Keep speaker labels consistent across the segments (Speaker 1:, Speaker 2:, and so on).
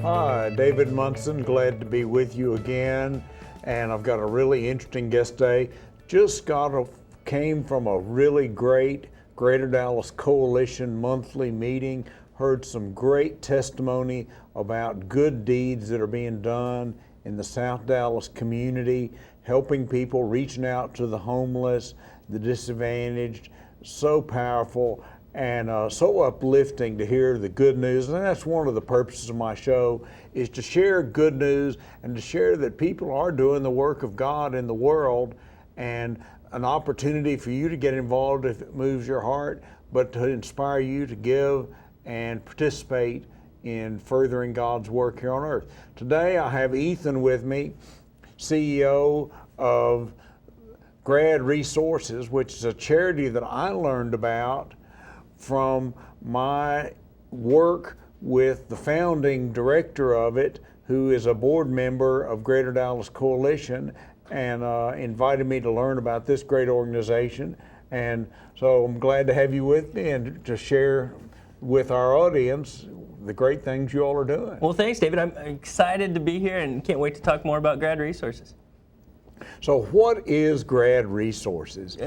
Speaker 1: Hi, David Munson, glad to be with you again. And I've got a really interesting guest today. Came from a really great Greater Dallas Coalition monthly meeting, heard some great testimony about good deeds that are being done in the South Dallas community, helping people, reaching out to the homeless, the disadvantaged. So powerful and so uplifting to hear the good news. And that's one of the purposes of my show, is to share good news and to share that people are doing the work of God in the world, and an opportunity for you to get involved if it moves your heart, but to inspire you to give and participate in furthering God's work here on earth. Today I have Ethan with me, CEO of Grad Resources, which is a charity that I learned about from my work with the founding director of it, who is a board member of Greater Dallas Coalition, and invited me to learn about this great organization. And so I'm glad to have you with me and to share with our audience the great things you all are doing.
Speaker 2: Well, thanks, David. I'm excited to be here and can't wait to talk more about Grad Resources.
Speaker 1: So what is Grad Resources?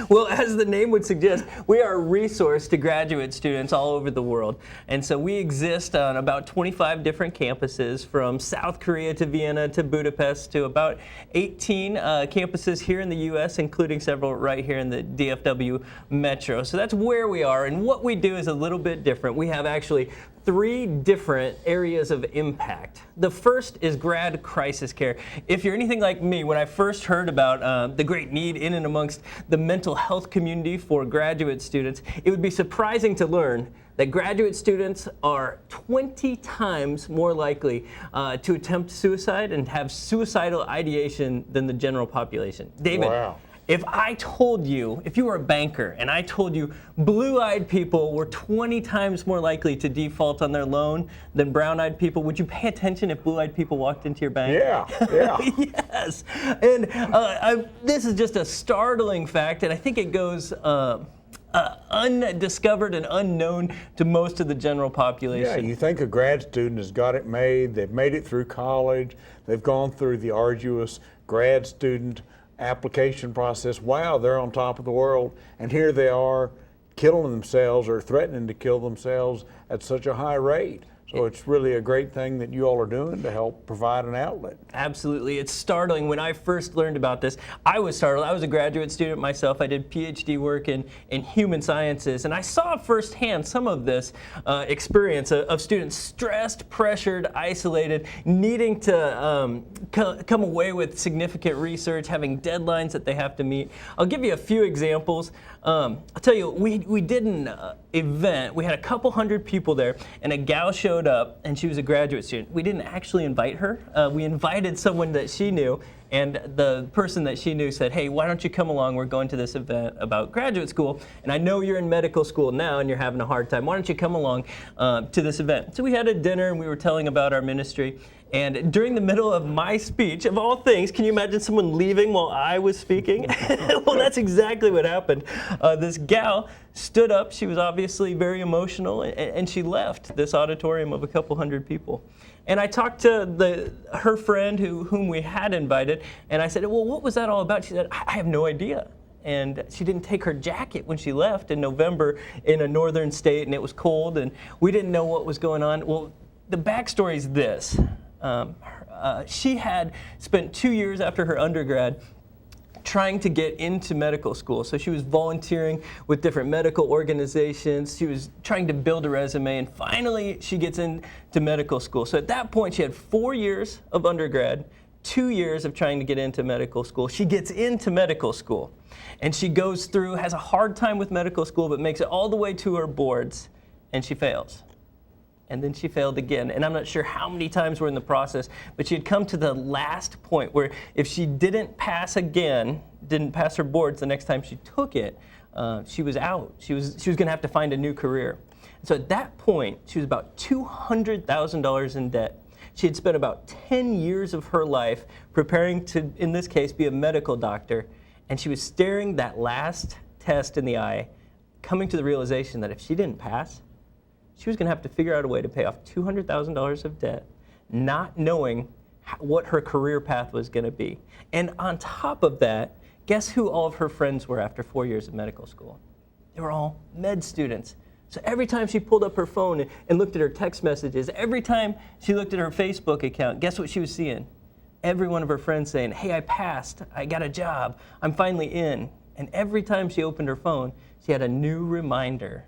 Speaker 2: Well, as the name would suggest, we are a resource to graduate students all over the world. And so we exist on about 25 different campuses, from South Korea to Vienna to Budapest to about 18 campuses here in the U.S., including several right here in the DFW metro. So that's where we are. And what we do is a little bit different. We have actually 3 different areas of impact. The first is grad crisis care. If you're anything like me, when I first heard about the great need in and amongst the mental health community for graduate students, it would be surprising to learn that graduate students are 20 times more likely to attempt suicide and have suicidal ideation than the general population. David,
Speaker 1: wow.
Speaker 2: If you were a banker and I told you blue-eyed people were 20 times more likely to default on their loan than brown-eyed people, would you pay attention if blue-eyed people walked into your bank?
Speaker 1: Yeah.
Speaker 2: Yes. And this is just a startling fact, and I think it goes undiscovered and unknown to most of the general population.
Speaker 1: Yeah, you think a grad student has got it made, they've made it through college, they've gone through the arduous grad student application process. Wow, they're on top of the world, and here they are killing themselves or threatening to kill themselves at such a high rate. So it's really a great thing that you all are doing to help provide an outlet.
Speaker 2: Absolutely. It's startling. When I first learned about this, I was startled. I was a graduate student myself. I did PhD work in human sciences, and I saw firsthand some of this experience of students stressed, pressured, isolated, needing to come away with significant research, having deadlines that they have to meet. I'll give you a few examples. I'll tell you, we did an event. We had a couple hundred people there, and a gal showed up, and she was a graduate student. We didn't actually invite her. We invited someone that she knew, and the person that she knew said, hey, why don't you come along? We're going to this event about graduate school, and I know you're in medical school now and you're having a hard time. Why don't you come along to this event? So we had a dinner, and we were telling about our ministry. And during the middle of my speech, of all things, can you imagine someone leaving while I was speaking? Well, that's exactly what happened. This gal stood up. She was obviously very emotional, and she left this auditorium of a couple hundred people. And I talked to her friend whom we had invited, and I said, well, what was that all about? She said, I have no idea. And she didn't take her jacket when she left in November in a northern state, and it was cold, and we didn't know what was going on. Well, the backstory is this. She had spent 2 years after her undergrad trying to get into medical school. So she was volunteering with different medical organizations. She was trying to build a resume, and finally she gets into medical school. So at that point she had 4 years of undergrad, 2 years of trying to get into medical school. She gets into medical school, and she goes through, has a hard time with medical school, but makes it all the way to her boards, and she fails. And then she failed again. And I'm not sure how many times we're in the process, but she had come to the last point where if she didn't pass again, didn't pass her boards the next time she took it, she was out. She was going to have to find a new career. And so at that point, she was about $200,000 in debt. She had spent about 10 years of her life preparing to, in this case, be a medical doctor. And she was staring that last test in the eye, coming to the realization that if she didn't pass, she was going to have to figure out a way to pay off $200,000 of debt, not knowing what her career path was going to be. And on top of that, guess who all of her friends were after 4 years of medical school? They were all med students. So every time she pulled up her phone and looked at her text messages, every time she looked at her Facebook account, guess what she was seeing? Every one of her friends saying, hey, I passed, I got a job, I'm finally in. And every time she opened her phone, she had a new reminder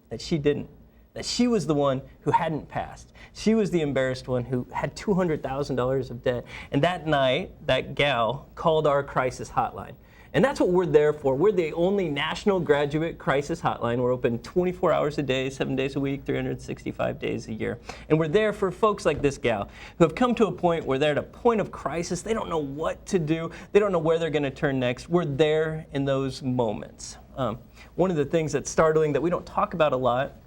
Speaker 2: that she didn't, that she was the one who hadn't passed. She was the embarrassed one who had $200,000 of debt. And that night, that gal called our crisis hotline. And that's what we're there for. We're the only national graduate crisis hotline. We're open 24 hours a day, 7 days a week, 365 days a year. And we're there for folks like this gal who have come to a point where they're at a point of crisis. They don't know what to do. They don't know where they're going to turn next. We're there in those moments. One of the things that's startling that we don't talk about a lot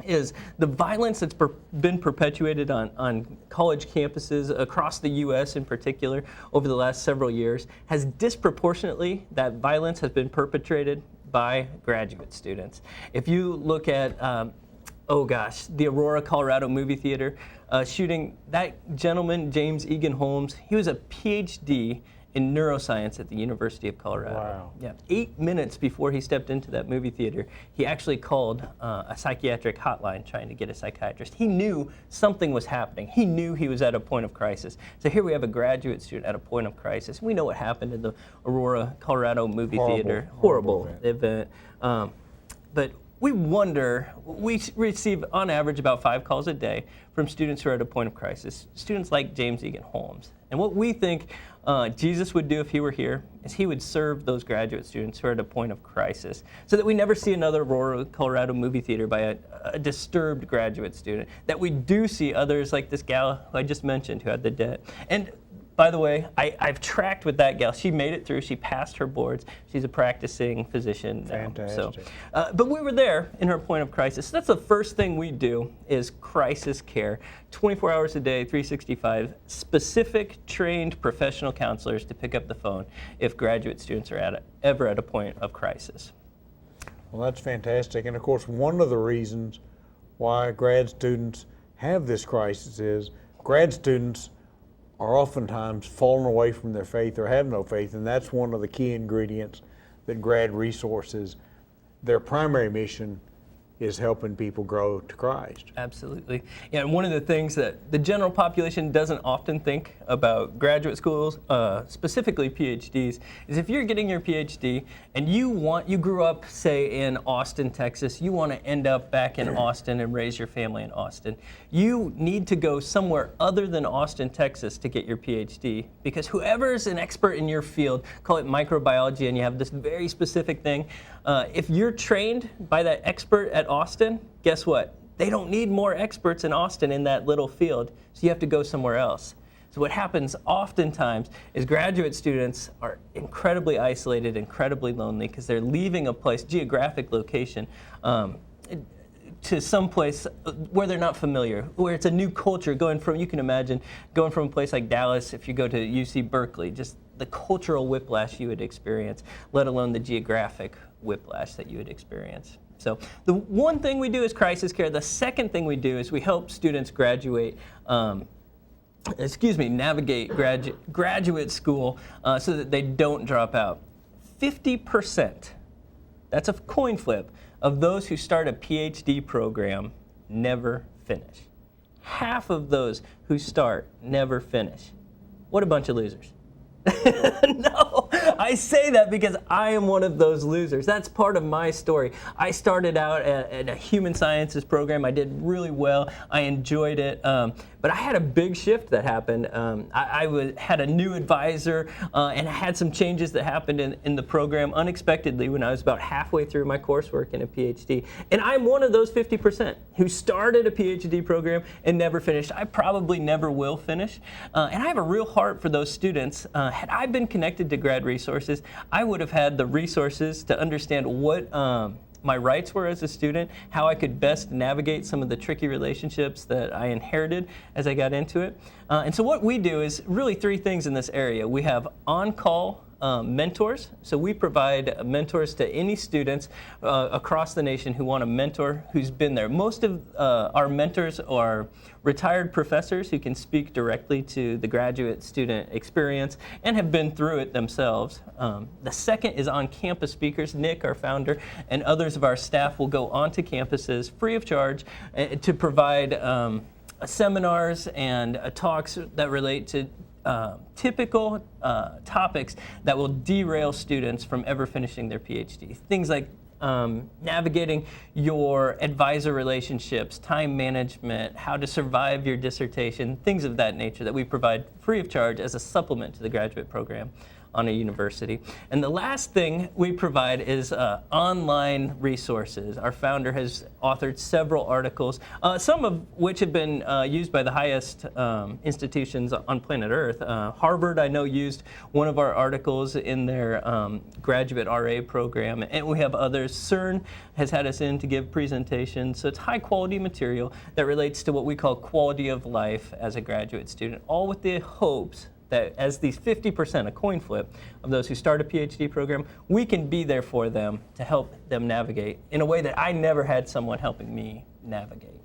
Speaker 2: is the violence that's been perpetuated on college campuses across the U.S. in particular over the last several years has disproportionately, that violence has been perpetrated by graduate students. If you look at, the Aurora, Colorado movie theater shooting, that gentleman, James Egan Holmes, he was a PhD in neuroscience at the University of Colorado.
Speaker 1: Wow.
Speaker 2: Yeah. 8 minutes before he stepped into that movie theater, he actually called a psychiatric hotline trying to get a psychiatrist. He knew something was happening. He knew he was at a point of crisis. So here we have a graduate student at a point of crisis. We know what happened in the Aurora, Colorado movie theater. Horrible event. But we wonder, we receive on average about 5 calls a day from students who are at a point of crisis, students like James Egan Holmes. And what we think Jesus would do if he were here is he would serve those graduate students who are at a point of crisis so that we never see another Aurora, Colorado movie theater by a disturbed graduate student, that we do see others like this gal who I just mentioned who had the debt. And by the way, I've tracked with that gal. She made it through. She passed her boards. She's a practicing physician now.
Speaker 1: Fantastic.
Speaker 2: So, but we were there in her point of crisis. That's the first thing we do is crisis care. 24 hours a day, 365, specific trained professional counselors to pick up the phone if graduate students are ever at a point of crisis.
Speaker 1: Well, that's fantastic. And of course, one of the reasons why grad students have this crisis is grad students are oftentimes falling away from their faith or have no faith, and that's one of the key ingredients that Grad Resources, their primary mission is helping people grow to Christ.
Speaker 2: Absolutely. Yeah, and one of the things that the general population doesn't often think about graduate schools, specifically PhDs, is if you're getting your PhD and you grew up, say, in Austin, Texas, you want to end up back in Austin and raise your family in Austin, you need to go somewhere other than Austin, Texas to get your PhD, because whoever's an expert in your field, call it microbiology, and you have this very specific thing, if you're trained by that expert at Austin, guess what? They don't need more experts in Austin in that little field, so you have to go somewhere else. So what happens oftentimes is graduate students are incredibly isolated, incredibly lonely, because they're leaving a place, geographic location, to some place where they're not familiar, where it's a new culture, you can imagine going from a place like Dallas, if you go to UC Berkeley, just the cultural whiplash you would experience, let alone the geographic whiplash that you would experience. So the one thing we do is crisis care. The second thing we do is we help students navigate graduate school so that they don't drop out. 50%, that's a coin flip, of those who start a PhD program never finish. Half of those who start never finish. What a bunch of losers. No, I say that because I am one of those losers. That's part of my story. I started out at a human sciences program. I did really well. I enjoyed it. But I had a big shift that happened. I had a new advisor, and I had some changes that happened in the program unexpectedly when I was about halfway through my coursework in a PhD. And I'm one of those 50% who started a PhD program and never finished. I probably never will finish. And I have a real heart for those students. Had I been connected to Grad Resources, I would have had the resources to understand what my rights were as a student, how I could best navigate some of the tricky relationships that I inherited as I got into it. And so what we do is really 3 things in this area. We have on-call mentors. So we provide mentors to any students across the nation who want a mentor who's been there. Most of our mentors are retired professors who can speak directly to the graduate student experience and have been through it themselves. The second is on-campus speakers. Nick, our founder, and others of our staff will go onto campuses free of charge to provide seminars and talks that relate to typical topics that will derail students from ever finishing their PhD. Things like navigating your advisor relationships, time management, how to survive your dissertation, things of that nature that we provide free of charge as a supplement to the graduate program on a university. And the last thing we provide is online resources. Our founder has authored several articles, some of which have been used by the highest institutions on planet Earth. Harvard, I know, used one of our articles in their graduate RA program, and we have others. CERN has had us in to give presentations. So it's high quality material that relates to what we call quality of life as a graduate student, all with the hopes that as these 50%, a coin flip, of those who start a PhD program, we can be there for them to help them navigate in a way that I never had someone helping me navigate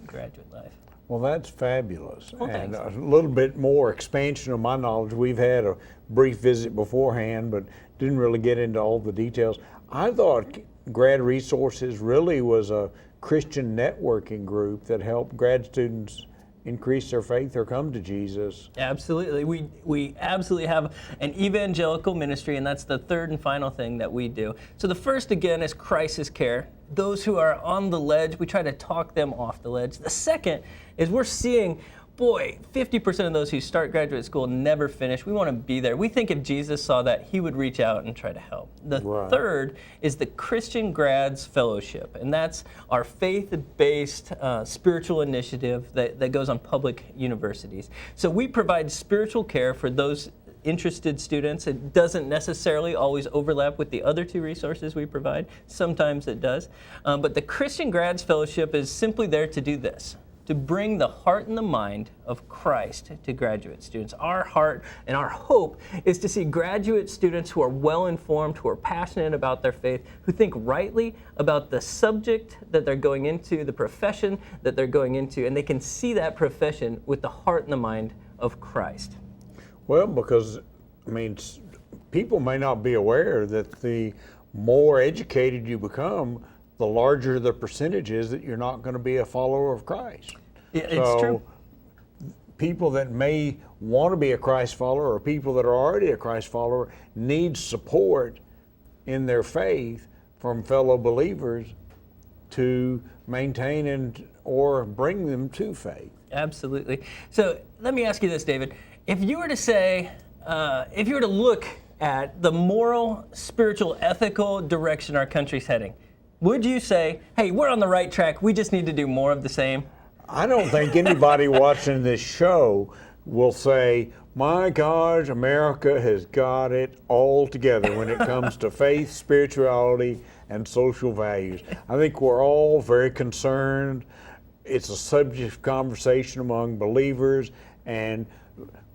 Speaker 2: graduate life.
Speaker 1: Well, that's fabulous.
Speaker 2: Well,
Speaker 1: and
Speaker 2: thanks.
Speaker 1: a little bit more expansion of my knowledge. We've had a brief visit beforehand, but didn't really get into all the details. I thought Grad Resources really was a Christian networking group that helped grad students increase their faith or come to Jesus.
Speaker 2: Absolutely. We absolutely have an evangelical ministry, and that's the third and final thing that we do. So the first, again, is crisis care. Those who are on the ledge, we try to talk them off the ledge. The second is we're seeing, boy, 50% of those who start graduate school never finish. We want to be there. We think if Jesus saw that, he would reach out and try to help. The third is the Christian Grads Fellowship, and that's our faith-based spiritual initiative that goes on public universities. So we provide spiritual care for those interested students. It doesn't necessarily always overlap with the other two resources we provide. Sometimes it does. But the Christian Grads Fellowship is simply there to do this: to bring the heart and the mind of Christ to graduate students. Our heart and our hope is to see graduate students who are well-informed, who are passionate about their faith, who think rightly about the subject that they're going into, the profession that they're going into, and they can see that profession with the heart and the mind of Christ.
Speaker 1: Well, because, I mean, people may not be aware that the more educated you become, the larger the percentage is that you're not going to be a follower of Christ.
Speaker 2: Yeah, it's true.
Speaker 1: People that may want to be a Christ follower or people that are already a Christ follower need support in their faith from fellow believers to maintain and or bring them to faith.
Speaker 2: Absolutely. So let me ask you this, David. If you were to say, if you were to look at the moral, spiritual, ethical direction our country's heading, would you say, hey, we're on the right track, we just need to do more of the same?
Speaker 1: I don't think anybody watching this show will say, my gosh, America has got it all together when it comes to faith, spirituality, and social values. I think we're all very concerned. It's a subject of conversation among believers and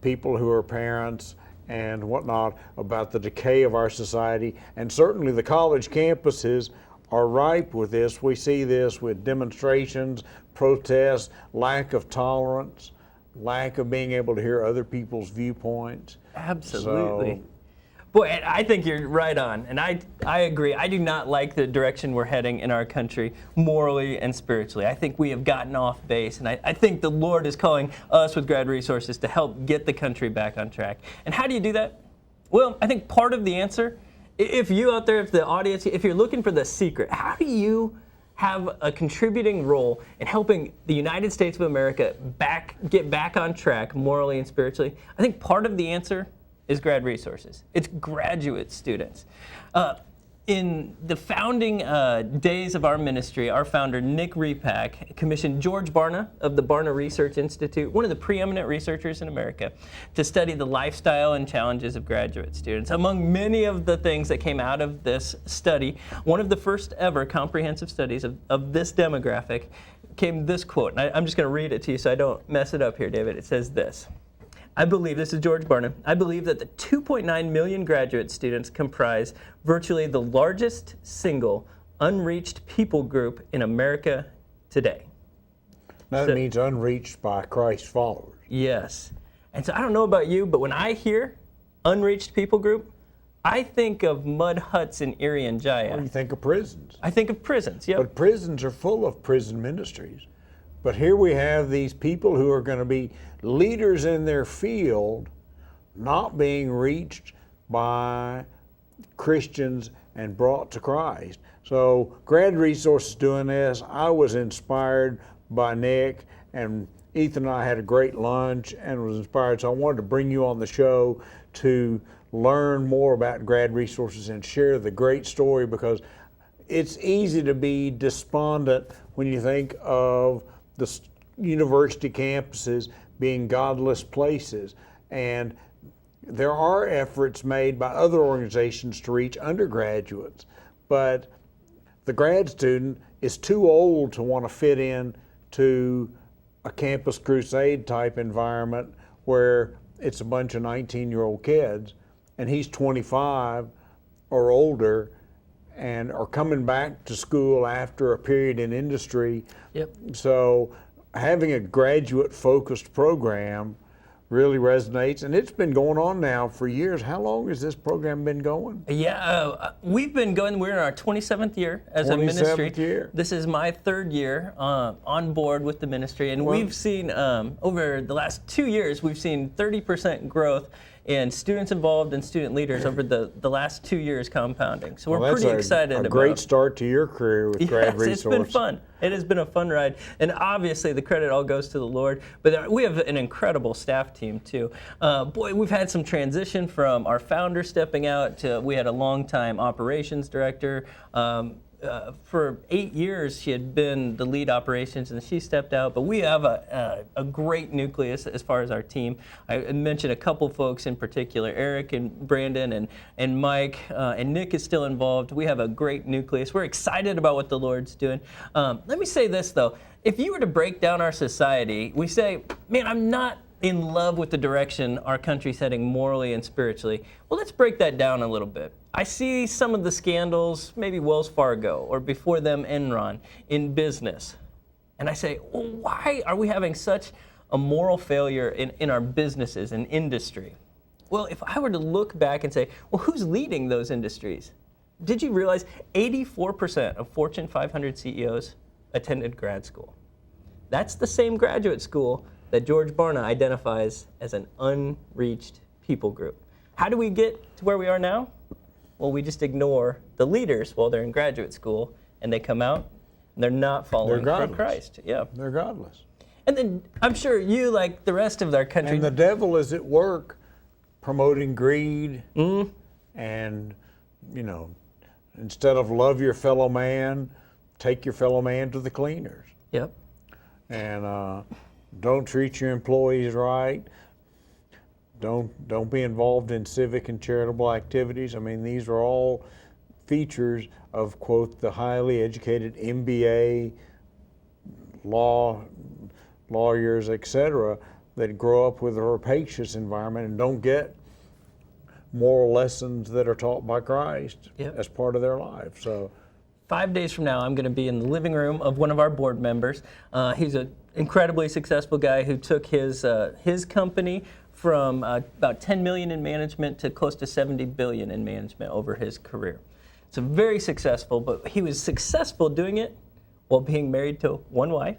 Speaker 1: people who are parents and whatnot about the decay of our society. And certainly the college campuses are ripe with this. We see this with demonstrations, protests, lack of tolerance, lack of being able to hear other people's viewpoints.
Speaker 2: Absolutely. Boy, I think you're right on, and I agree. I do not like the direction we're heading in our country morally and spiritually. I think we have gotten off base, and I think the Lord is calling us with Grad Resources to help get the country back on track. And how do you do that? Well, I think part of the answer, if you out there, if the audience, if you're looking for the secret, how do you have a contributing role in helping the United States of America get back on track morally and spiritually? I think part of the answer is Grad Resources. It's graduate students. In the founding days of our ministry, our founder, Nick Repack, commissioned George Barna of the Barna Research Institute, one of the preeminent researchers in America, to study the lifestyle and challenges of graduate students. Among many of the things that came out of this study, one of the first ever comprehensive studies of this demographic came this quote, and I'm just going to read it to you so I don't mess it up here, David. It says this: I believe, this is George Barna, I believe that the 2.9 million graduate students comprise virtually the largest single unreached people group in America today.
Speaker 1: That means unreached by Christ followers.
Speaker 2: Yes. And so I don't know about you, but when I hear unreached people group, I think of mud huts in Irian Jaya.
Speaker 1: Or you think of prisons.
Speaker 2: I think of prisons, yep.
Speaker 1: But prisons are full of prison ministries. But here we have these people who are going to be leaders in their field, not being reached by Christians and brought to Christ. So Grad Resources doing this. I was inspired by Nick, and Ethan and I had a great lunch and was inspired. So I wanted to bring you on the show to learn more about Grad Resources and share the great story, because it's easy to be despondent when you think of the university campuses being godless places. And there are efforts made by other organizations to reach undergraduates, but the grad student is too old to want to fit in to a campus crusade type environment where it's a bunch of 19-year-old kids, and he's 25 or older and are coming back to school after a period in industry.
Speaker 2: Yep.
Speaker 1: So having a graduate-focused program really resonates, and it's been going on now for years. How long has this program been going?
Speaker 2: Yeah, we've been going, we're in our 27th year as a ministry.
Speaker 1: 27th year.
Speaker 2: This is my third year on board with the ministry, and we've seen, over the last 2 years, we've seen 30% growth in students involved and student leaders over the last 2 years compounding. So we're pretty excited about it.
Speaker 1: A great start to your career with Grad Resources.
Speaker 2: It's been fun. It has been a fun ride. And obviously the credit all goes to the Lord. But we have an incredible staff team too. Boy, we've had some transition from our founder stepping out to, we had a longtime operations director. For 8 years, she had been the lead operations, and she stepped out. But we have a great nucleus as far as our team. I mentioned a couple folks in particular, Eric and Brandon and Mike, and Nick is still involved. We have a great nucleus. We're excited about what the Lord's doing. Let me say this, though. If you were to break down our society, we say, man, I'm not in love with the direction our country's heading morally and spiritually. Well, let's break that down a little bit. I see some of the scandals, maybe Wells Fargo, or before them Enron, in business. And I say, well, why are we having such a moral failure in our businesses and industry? Well, if I were to look back and say, well, who's leading those industries? Did you realize 84% of Fortune 500 CEOs attended grad school? That's the same graduate school that George Barna identifies as an unreached people group. How do we get to where we are now? Well, we just ignore the leaders while they're in graduate school, and they come out and they're not following from Christ. Yeah,
Speaker 1: they're godless.
Speaker 2: And then I'm sure you, like the rest of our country,
Speaker 1: and the devil is at work promoting greed, and instead of love your fellow man, take your fellow man to the cleaners.
Speaker 2: Yep.
Speaker 1: And don't treat your employees right. Don't be involved in civic and charitable activities. I mean, these are all features of, quote, the highly educated MBA, lawyers, etc., that grow up with a rapacious environment and don't get moral lessons that are taught by Christ as part of their life. So
Speaker 2: 5 days from now, I'm going to be in the living room of one of our board members. He's an incredibly successful guy who took his company from about 10 million in management to close to 70 billion in management over his career. So very successful, but he was successful doing it while being married to one wife,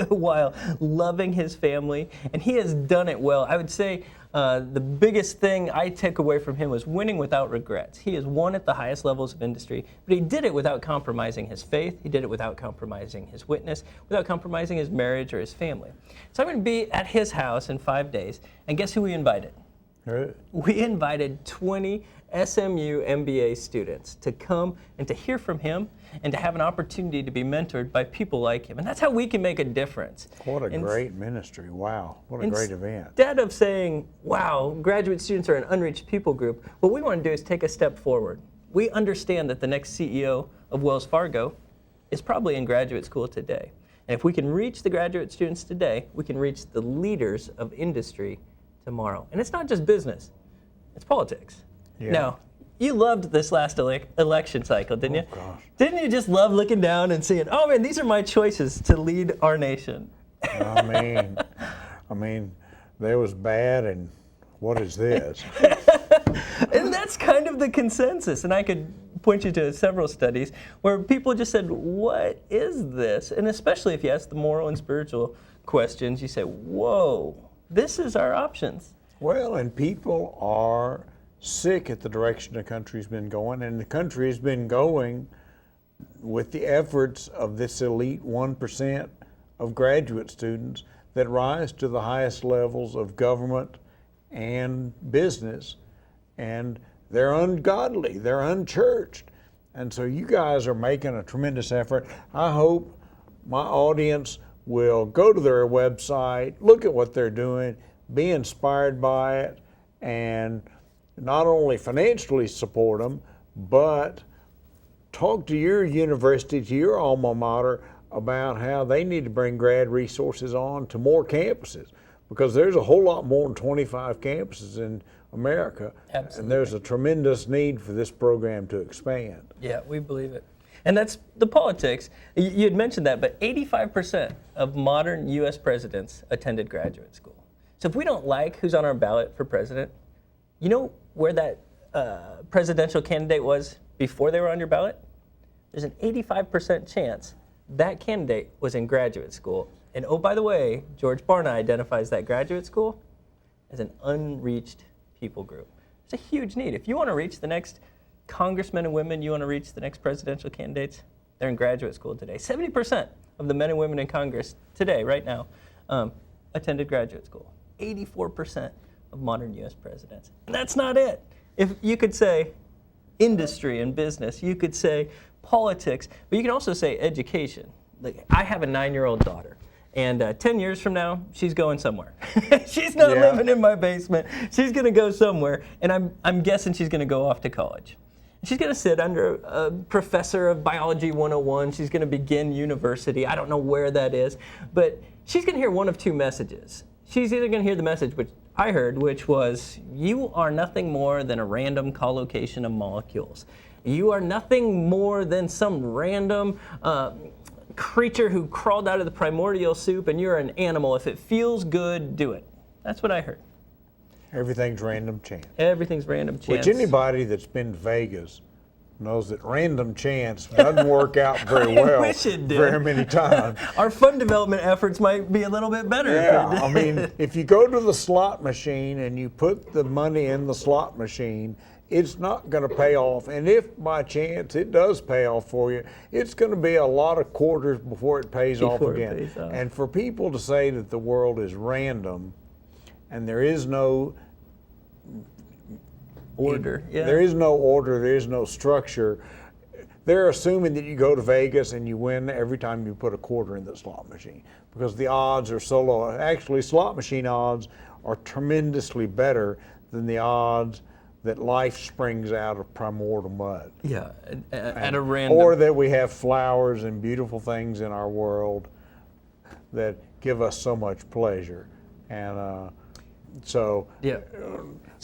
Speaker 2: while loving his family, and he has done it well. I would say the biggest thing I took away from him was winning without regrets. He has won at the highest levels of industry, but he did it without compromising his faith. He did it without compromising his witness, without compromising his marriage or his family. So I'm going to be at his house in 5 days, and guess who we invited? We invited 20 SMU MBA students to come and to hear from him and to have an opportunity to be mentored by people like him. And that's how we can make a difference.
Speaker 1: What a great ministry. Wow. What a great event.
Speaker 2: Instead of saying, wow, graduate students are an unreached people group, what we want to do is take a step forward. We understand that the next CEO of Wells Fargo is probably in graduate school today. And if we can reach the graduate students today, we can reach the leaders of industry tomorrow. And it's not just business, it's politics.
Speaker 1: Yeah.
Speaker 2: Now, you loved this last election cycle, didn't you?
Speaker 1: Oh, gosh.
Speaker 2: Didn't you just love looking down and seeing, oh man, these are my choices to lead our nation?
Speaker 1: I mean, there was bad, and what is this?
Speaker 2: And that's kind of the consensus. And I could point you to several studies where people just said, what is this? And especially if you ask the moral and spiritual questions, you say, whoa, this is our options.
Speaker 1: Well, and people are sick at the direction the country's been going, and the country has been going with the efforts of this elite 1% of graduate students that rise to the highest levels of government and business, and they're ungodly, they're unchurched. And so you guys are making a tremendous effort. I hope my audience will go to their website, look at what they're doing, be inspired by it, and not only financially support them, but talk to your university, to your alma mater, about how they need to bring Grad Resources on to more campuses, because there's a whole lot more than 25 campuses in America.
Speaker 2: Absolutely.
Speaker 1: And there's a tremendous need for this program to expand.
Speaker 2: Yeah, we believe it. And that's the politics. You had mentioned that, but 85% of modern U.S. presidents attended graduate school. So if we don't like who's on our ballot for president, you know where that presidential candidate was before they were on your ballot? There's an 85% chance that candidate was in graduate school. And oh, by the way, George Barna identifies that graduate school as an unreached people group. It's a huge need. If you want to reach the next congressmen and women, you want to reach the next presidential candidates, they're in graduate school today. 70% of the men and women in Congress today, right now, attended graduate school. 84% of modern U.S. presidents. And that's not it. If you could say industry and business, you could say politics, but you can also say education. Like, I have a 9-year-old daughter, and 10 years from now, she's going somewhere. She's not living in my basement. She's going to go somewhere, and I'm guessing she's going to go off to college. She's going to sit under a professor of biology 101. She's going to begin university. I don't know where that is, but she's going to hear one of two messages. She's either going to hear the message, which I heard, which was, you are nothing more than a random collocation of molecules. You are nothing more than some random creature who crawled out of the primordial soup, and you're an animal. If it feels good, do it. That's what I heard.
Speaker 1: Everything's random chance.
Speaker 2: Everything's random chance.
Speaker 1: Which anybody that's been to Vegas knows that random chance doesn't work out very well
Speaker 2: wish it did.
Speaker 1: very many times.
Speaker 2: Our fund development efforts might be a little bit better.
Speaker 1: Yeah, I mean, if you go to the slot machine and you put the money in the slot machine, it's not going to pay off. And if by chance it does pay off for you, it's going to be a lot of quarters before it pays off again. And for people to say that the world is random and there is no
Speaker 2: order.
Speaker 1: There is no order, there is no structure. They're assuming that you go to Vegas and you win every time you put a quarter in the slot machine, because the odds are so low. Actually, slot machine odds are tremendously better than the odds that life springs out of primordial mud.
Speaker 2: Yeah, at a random.
Speaker 1: Or that we have flowers and beautiful things in our world that give us so much pleasure. And so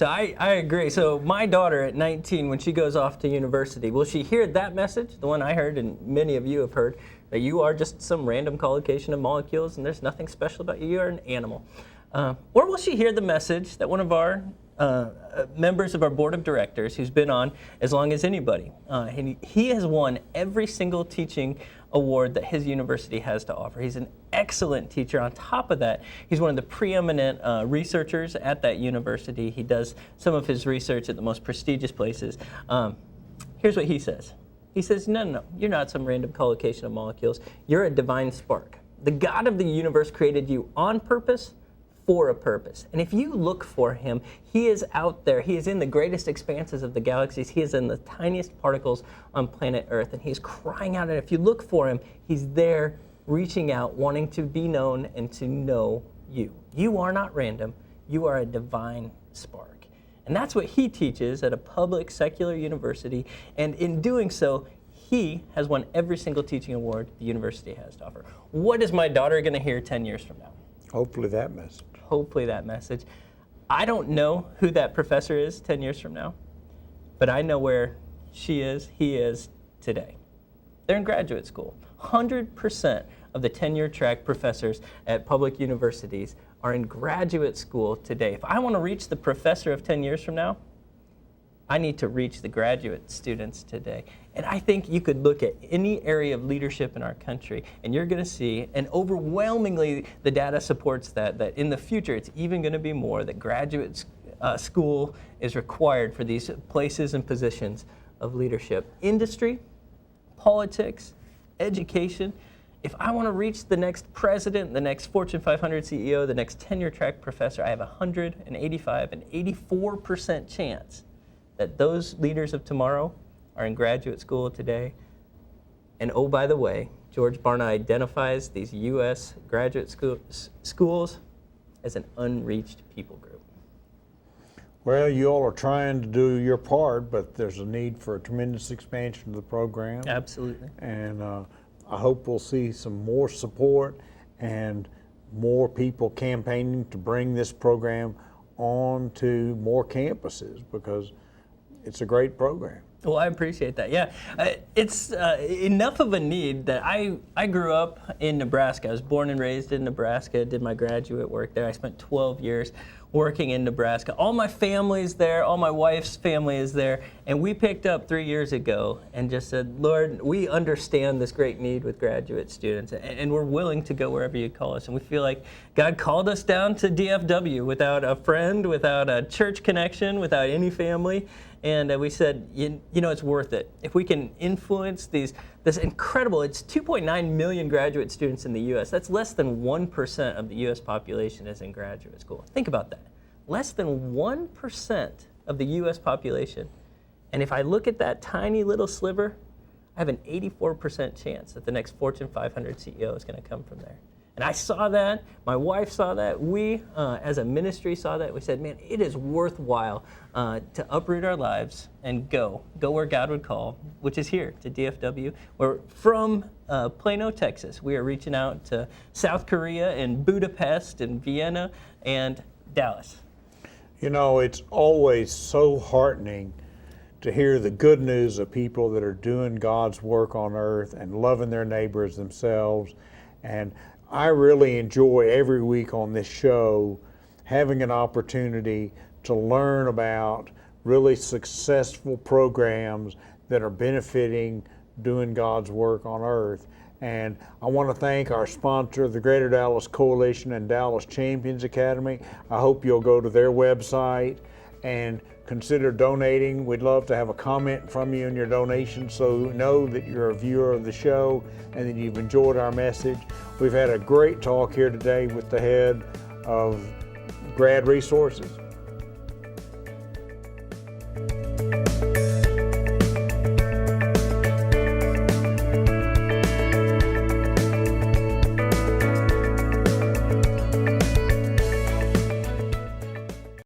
Speaker 2: I agree. So my daughter at 19, when she goes off to university, will she hear that message, the one I heard and many of you have heard, that you are just some random collocation of molecules and there's nothing special about you, you're an animal? Or will she hear the message that one of our members of our board of directors, who's been on as long as anybody, and he has won every single teaching award that his university has to offer. He's an excellent teacher. On top of that, he's one of the preeminent researchers at that university. He does some of his research at the most prestigious places. Here's what he says. He says, no, you're not some random collocation of molecules. You're a divine spark. The God of the universe created you on purpose, for a purpose. And if you look for him, he is out there. He is in the greatest expanses of the galaxies. He is in the tiniest particles on planet Earth, and he's crying out. And if you look for him, he's there reaching out, wanting to be known and to know you. You are not random. You are a divine spark. And that's what he teaches at a public secular university. And in doing so, he has won every single teaching award the university has to offer. What is my daughter going to hear 10 years from now?
Speaker 1: hopefully that message.
Speaker 2: Hopefully that message. I don't know who that professor is 10 years from now, but I know where she is, he is today. They're in graduate school. 100% of the tenure track professors at public universities are in graduate school today. If I want to reach the professor of 10 years from now, I need to reach the graduate students today. And I think you could look at any area of leadership in our country, and you're going to see, and overwhelmingly the data supports that in the future it's even going to be more, that graduate school is required for these places and positions of leadership. Industry, politics, education. If I want to reach the next president, the next Fortune 500 CEO, the next tenure track professor, I have 185 and 84% chance that those leaders of tomorrow are in graduate school today. And oh, by the way, George Barna identifies these U.S. graduate schools as an unreached people group.
Speaker 1: Well, you all are trying to do your part, but there's a need for a tremendous expansion of the program.
Speaker 2: Absolutely.
Speaker 1: And I hope we'll see some more support and more people campaigning to bring this program on to more campuses, because it's a great program.
Speaker 2: Well, I appreciate that. Yeah, it's enough of a need that I grew up in Nebraska. I was born and raised in Nebraska, did my graduate work there. I spent 12 years working in Nebraska. All my family's there, all my wife's family is there, and we picked up 3 years ago and just said, Lord, we understand this great need with graduate students, and we're willing to go wherever you call us. And we feel like God called us down to DFW without a friend, without a church connection, without any family. And we said, you know, it's worth it. If we can influence this incredible, it's 2.9 million graduate students in the U.S. That's less than 1% of the U.S. population is in graduate school. Think about that. Less than 1% of the U.S. population. And if I look at that tiny little sliver, I have an 84% chance that the next Fortune 500 CEO is going to come from there. And I saw that, my wife saw that, we as a ministry saw that. We said, man, it is worthwhile to uproot our lives and go where God would call, which is here to DFW. We're from Plano, Texas. We are reaching out to South Korea and Budapest and Vienna and Dallas.
Speaker 1: You know, it's always so heartening to hear the good news of people that are doing God's work on earth and loving their neighbors themselves. And I really enjoy every week on this show having an opportunity to learn about really successful programs that are benefiting doing God's work on earth. And I want to thank our sponsor, the Greater Dallas Coalition and Dallas Champions Academy. I hope you'll go to their website and consider donating. We'd love to have a comment from you in your donation, so know that you're a viewer of the show and that you've enjoyed our message. We've had a great talk here today with the head of Grad Resources.